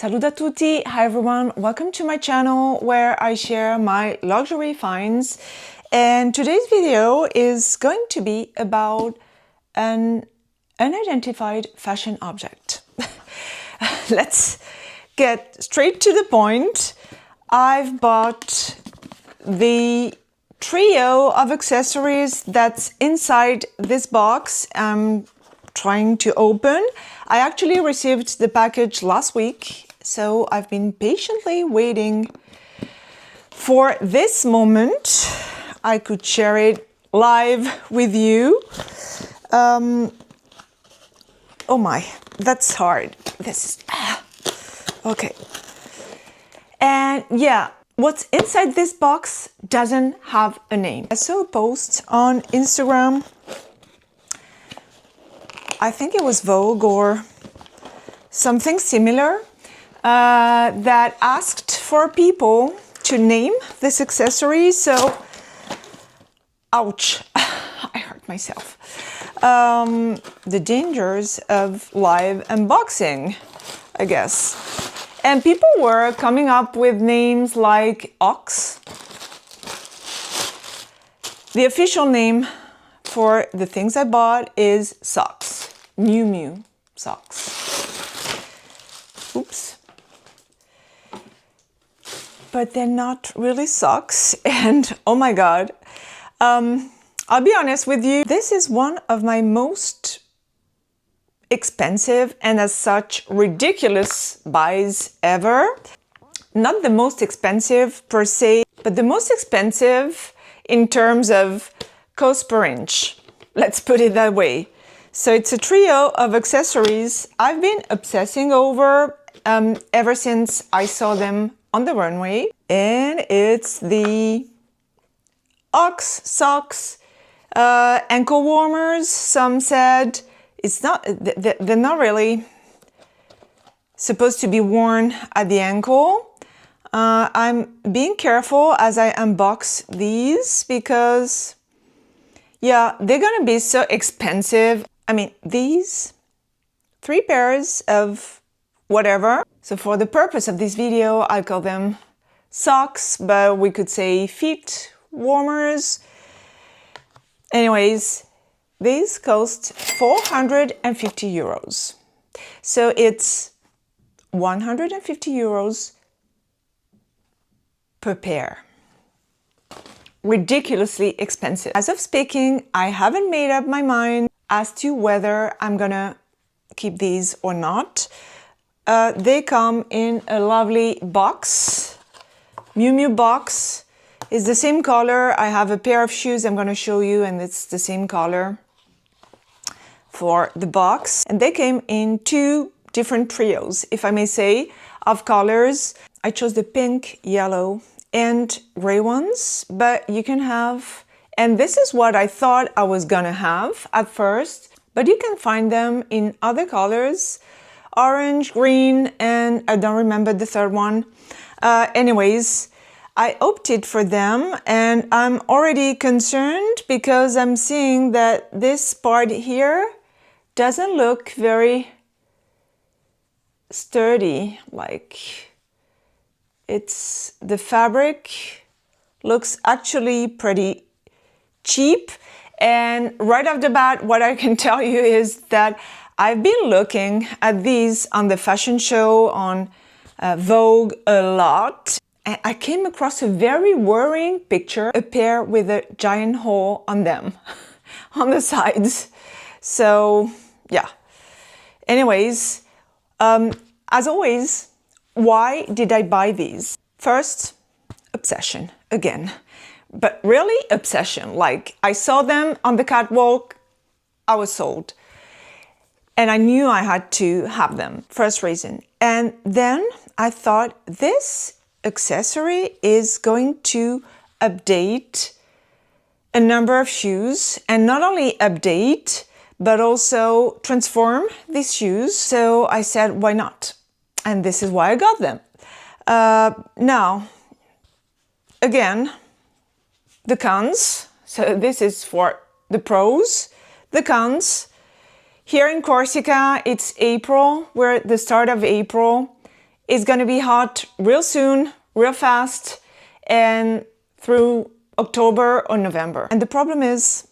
Salut a tutti! Hi everyone, welcome to my channel where I share my luxury finds. And today's video is going to be about an unidentified fashion object. Let's get straight to the point. I've bought the trio of accessories that's inside this box I'm trying to open. I actually received the package last week, so I've been patiently waiting for this moment. I could share it live with you. Oh my, that's hard. Okay. And yeah, what's inside this box doesn't have a name. I saw a post on Instagram. I think it was Vogue or something similar that asked for people to name this accessory. So, ouch, I hurt myself. The dangers of live unboxing, I guess. And people were coming up with names like Ox. The official name for the things I bought is socks. Miu Miu socks. Oops. But they're not really socks. And oh my God, I'll be honest with you. This is one of my most expensive and as such ridiculous buys ever. Not the most expensive per se, but the most expensive in terms of cost per inch. Let's put it that way. So it's a trio of accessories I've been obsessing over ever since I saw them on the runway. And it's the Ox socks, ankle warmers. Some said they're not really supposed to be worn at the ankle. I'm being careful as I unbox these because, yeah, they're gonna be so expensive. I mean, these 3 pairs of whatever. So for the purpose of this video, I call them socks, but we could say feet warmers. Anyways, these cost 450 euros. So it's 150 euros per pair. Ridiculously expensive. As of speaking, I haven't made up my mind as to whether I'm gonna keep these or not. They come in a lovely box. Miu Miu box is the same color. I have a pair of shoes I'm gonna show you, and it's the same color for the box. And they came in 2 different trios, if I may say, of colors. I chose the pink, yellow, and gray ones, but you can have, and this is what I thought I was gonna have at first, but you can find them in other colors, orange, green, and I don't remember the third one. Anyways, I opted for them, and I'm already concerned because I'm seeing that this part here doesn't look very sturdy. Like, it's, the fabric looks actually pretty cheap. And right off the bat, what I can tell you is that I've been looking at these on the fashion show, on Vogue a lot. And I came across a very worrying picture, a pair with a giant hole on them, on the sides. So yeah. Anyways, as always, why did I buy these? First, obsession, again. But really obsession. Like, I saw them on the catwalk, I was sold. And I knew I had to have them. First reason. And then I thought this accessory is going to update a number of shoes, and not only update, but also transform these shoes. So I said, why not? And this is why I got them. Now, again, the cons. So this is for the pros. The cons. Here in Corsica, it's April. We're at the start of April. It's gonna be hot real soon, real fast, and through October or November. And the problem is,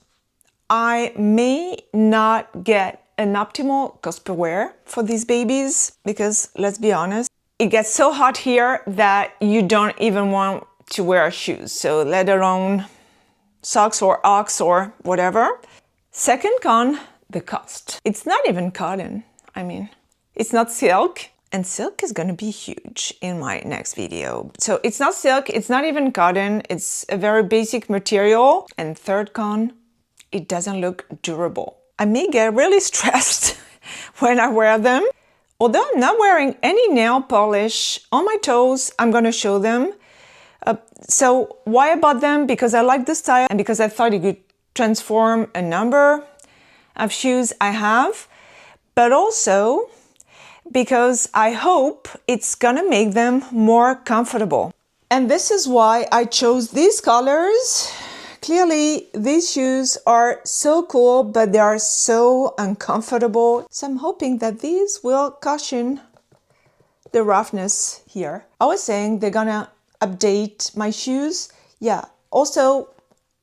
I may not get an optimal cost per wear for these babies because, let's be honest, it gets so hot here that you don't even want to wear shoes, so let alone socks or Ox or whatever. Second con, the cost. It's not even cotton. I mean, it's not silk, and silk is gonna be huge in my next video. So it's not silk, it's not even cotton, it's a very basic material. And third con, it doesn't look durable. I may get really stressed when I wear them. Although I'm not wearing any nail polish on my toes, I'm gonna show them. So why I bought them? Because I like the style and because I thought it could transform a number of shoes I have, but also because I hope it's gonna make them more comfortable. And this is why I chose these colors. Clearly, these shoes are so cool, but they are so uncomfortable. So I'm hoping that these will cushion the roughness here. I was saying they're gonna update my shoes. Yeah, also,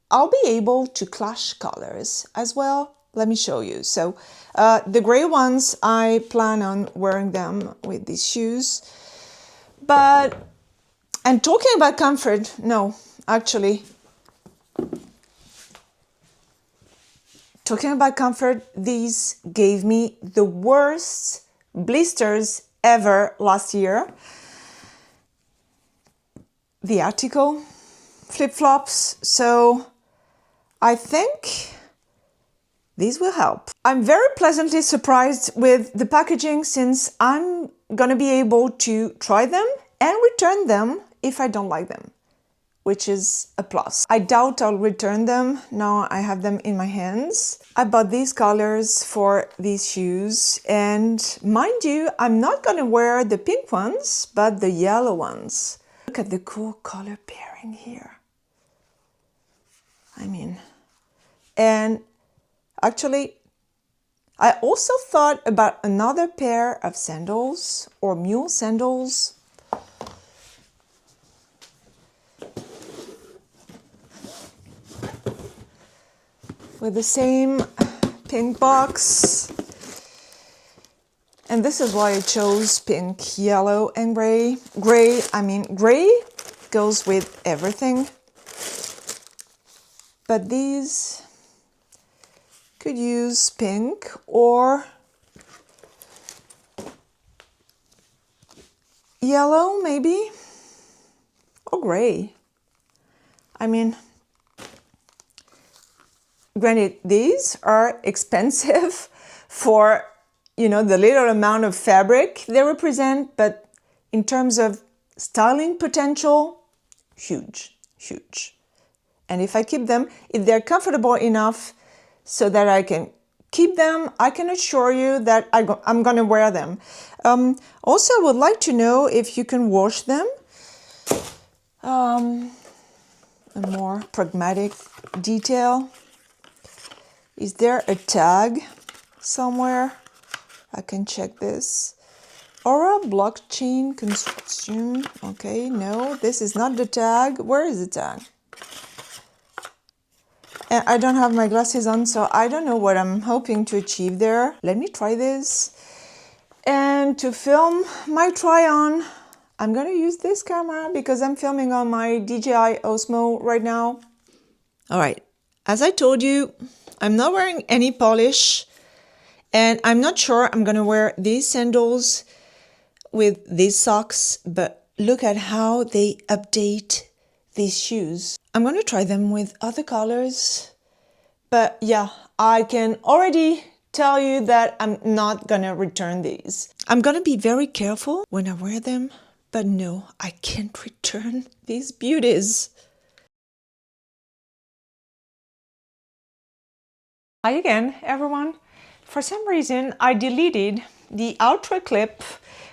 I'll be able to clash colors as well. Let me show you. So the gray ones, I plan on wearing them with these shoes. And talking about comfort, no, actually, talking about comfort, these gave me the worst blisters ever last year. The article, flip-flops, so I think these will help. I'm very pleasantly surprised with the packaging since I'm gonna be able to try them and return them if I don't like them, which is a plus. I doubt I'll return them now I have them in my hands. I bought these colors for these shoes, and mind you, I'm not gonna wear the pink ones, but the yellow ones. Look at the cool color pairing here. I mean, and actually, I also thought about another pair of sandals or mule sandals. With the same pink box. And this is why I chose pink, yellow, and gray. Gray goes with everything. But these could use pink or yellow maybe, or gray. I mean, granted, these are expensive for, you know, the little amount of fabric they represent, but in terms of styling potential, huge, huge. And if I keep them, if they're comfortable enough so that I can keep them, I can assure you that I'm gonna wear them. Also, I would like to know if you can wash them. A more pragmatic detail. Is there a tag somewhere? I can check this. Aura blockchain consume. Okay, no, this is not the tag. Where is the tag? And I don't have my glasses on, so I don't know what I'm hoping to achieve there. Let me try this. And to film my try on, I'm gonna use this camera because I'm filming on my DJI Osmo right now. All right, as I told you, I'm not wearing any polish, and I'm not sure I'm gonna wear these sandals with these socks, but look at how they update these shoes. I'm gonna try them with other colors, but yeah, I can already tell you that I'm not gonna return these. I'm gonna be very careful when I wear them, but no, I can't return these beauties. Hi again, everyone. For some reason, I deleted the outro clip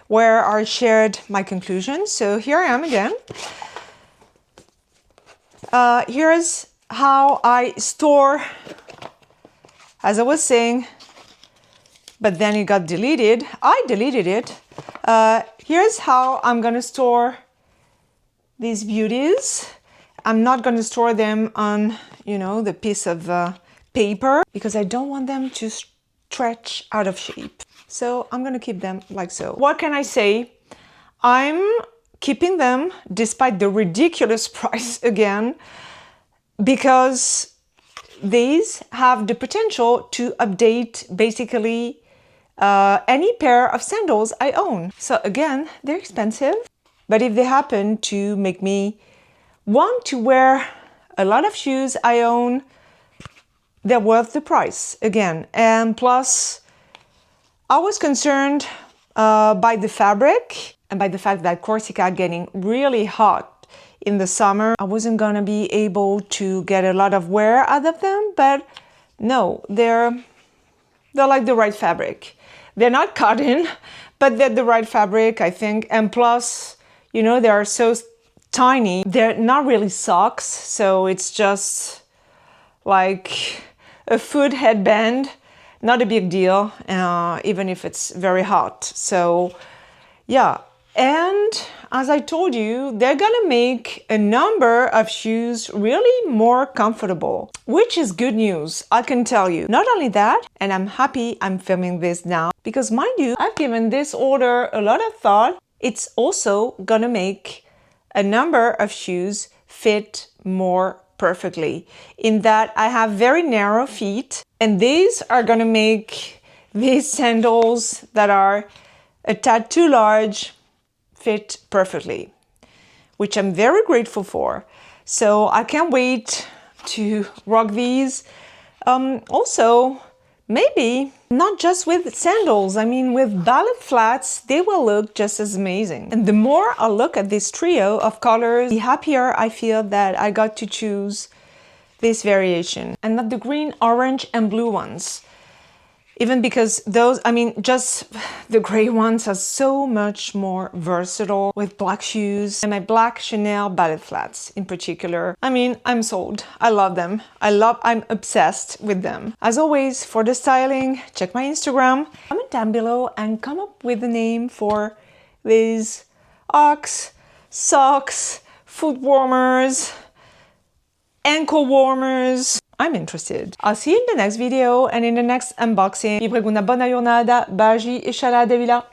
where I shared my conclusions. So here I am again. Here's how I store, as I was saying, but then it got deleted. I deleted it. Here's how I'm gonna store these beauties. I'm not gonna store them on, you know, the piece of paper because I don't want them to stretch out of shape. So I'm gonna keep them like so. What can I say? I'm keeping them despite the ridiculous price again, because these have the potential to update basically any pair of sandals I own. So again, they're expensive, but if they happen to make me want to wear a lot of shoes I own, they're worth the price again. And plus, I was concerned by the fabric and by the fact that Corsica getting really hot in the summer. I wasn't gonna be able to get a lot of wear out of them, but no, they're like the right fabric. They're not cotton, but they're the right fabric, I think. And plus, you know, they are so tiny. They're not really socks, so it's just like a foot headband. Not a big deal, even if it's very hot. So yeah, and as I told you, they're gonna make a number of shoes really more comfortable, which is good news, I can tell you. Not only that, and I'm happy I'm filming this now, because mind you, I've given this order a lot of thought. It's also gonna make a number of shoes fit more perfectly, in that I have very narrow feet, and these are gonna make these sandals that are a tad too large fit perfectly, which I'm very grateful for. So I can't wait to rock these. Also, maybe not just with sandals, I mean with ballet flats, they will look just as amazing. And the more I look at this trio of colors, the happier I feel that I got to choose this variation and not the green, orange, and blue ones. Even because those, I mean, just the gray ones are so much more versatile with black shoes, and my black Chanel ballet flats in particular. I mean, I'm sold. I love them. I'm obsessed with them. As always, for the styling, check my Instagram. Comment down below and come up with a name for these Ox, socks, foot warmers, ankle warmers. I'm interested. I'll see you in the next video and in the next unboxing. Vi prego una buona giornata, baci e scialate vila.